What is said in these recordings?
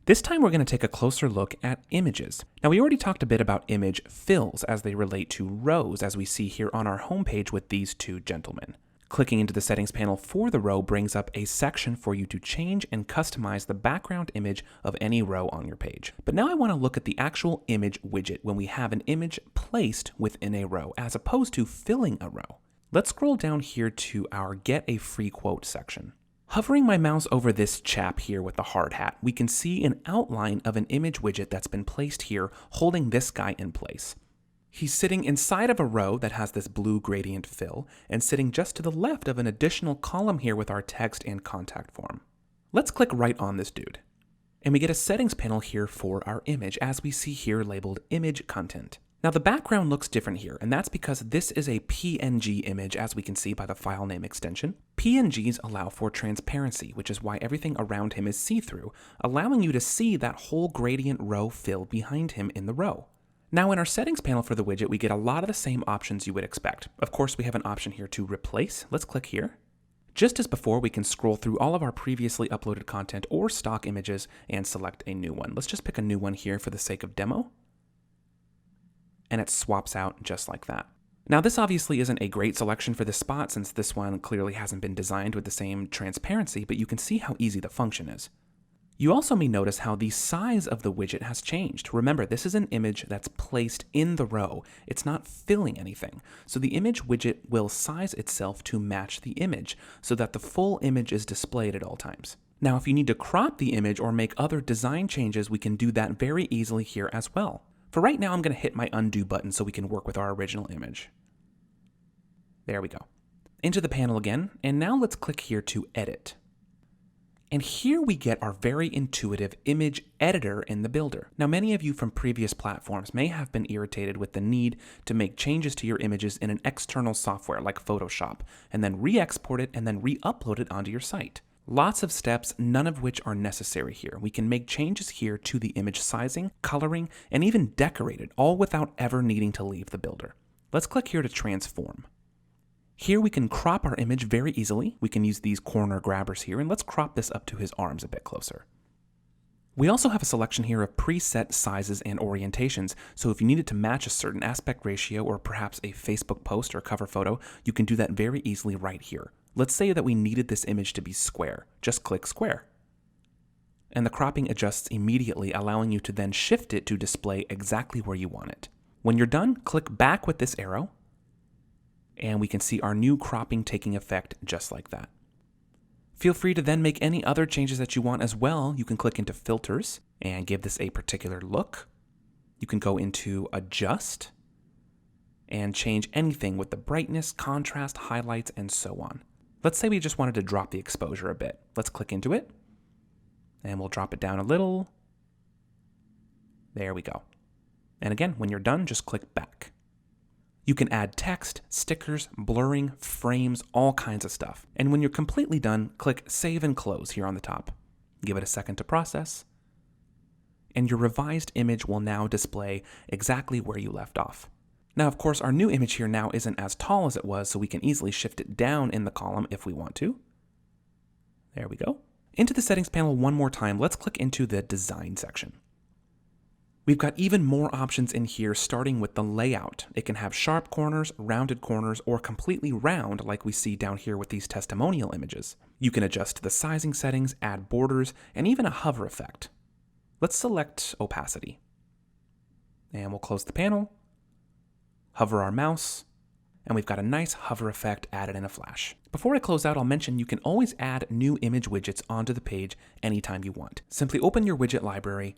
This time we're going to take a closer look at images. Now we already talked a bit about image fills as they relate to rows, as we see here on our homepage with these two gentlemen. Clicking into the settings panel for the row brings up a section for you to change and customize the background image of any row on your page. But now I want to look at the actual image widget when we have an image placed within a row, as opposed to filling a row. Let's scroll down here to our Get a Free Quote section. Hovering my mouse over this chap here with the hard hat, we can see an outline of an image widget that's been placed here holding this guy in place. He's sitting inside of a row that has this blue gradient fill and sitting just to the left of an additional column here with our text and contact form. Let's click right on this dude. And we get a settings panel here for our image, as we see here labeled Image Content. Now the background looks different here, and that's because this is a PNG image, as we can see by the file name extension. PNGs allow for transparency, which is why everything around him is see-through, allowing you to see that whole gradient row fill behind him in the row. Now in our settings panel for the widget, we get a lot of the same options you would expect. Of course, we have an option here to replace. Let's click here. Just as before, we can scroll through all of our previously uploaded content or stock images and select a new one. Let's just pick a new one here for the sake of demo. And it swaps out just like that. Now this obviously isn't a great selection for this spot, since this one clearly hasn't been designed with the same transparency, but you can see how easy the function is. You also may notice how the size of the widget has changed. Remember, this is an image that's placed in the row. It's not filling anything. So the image widget will size itself to match the image so that the full image is displayed at all times. Now, if you need to crop the image or make other design changes, we can do that very easily here as well. For right now, I'm going to hit my undo button so we can work with our original image. There we go. Into the panel again, and now let's click here to edit. And here we get our very intuitive image editor in the builder. Now, many of you from previous platforms may have been irritated with the need to make changes to your images in an external software like Photoshop, and then re-export it and then re-upload it onto your site. Lots of steps, none of which are necessary here. We can make changes here to the image sizing, coloring, and even decorate it, all without ever needing to leave the builder. Let's click here to transform. Here we can crop our image very easily. We can use these corner grabbers here, and let's crop this up to his arms a bit closer. We also have a selection here of preset sizes and orientations, so if you needed to match a certain aspect ratio or perhaps a Facebook post or cover photo, you can do that very easily right here. Let's say that we needed this image to be square. Just click square. And the cropping adjusts immediately, allowing you to then shift it to display exactly where you want it. When you're done, click back with this arrow, and we can see our new cropping taking effect just like that. Feel free to then make any other changes that you want as well. You can click into filters and give this a particular look. You can go into adjust and change anything with the brightness, contrast, highlights, and so on. Let's say we just wanted to drop the exposure a bit. Let's click into it, and we'll drop it down a little. There we go. And again, when you're done, just click back. You can add text, stickers, blurring, frames, all kinds of stuff. And when you're completely done, click Save and Close here on the top. Give it a second to process, and your revised image will now display exactly where you left off. Now, of course, our new image here now isn't as tall as it was, so we can easily shift it down in the column if we want to. There we go. Into the settings panel one more time, let's click into the design section. We've got even more options in here, starting with the layout. It can have sharp corners, rounded corners, or completely round like we see down here with these testimonial images. You can adjust the sizing settings, add borders, and even a hover effect. Let's select opacity. And we'll close the panel, hover our mouse, and we've got a nice hover effect added in a flash. Before I close out, I'll mention you can always add new image widgets onto the page anytime you want. Simply open your widget library,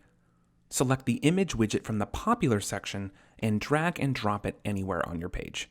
select the image widget from the popular section, and drag and drop it anywhere on your page.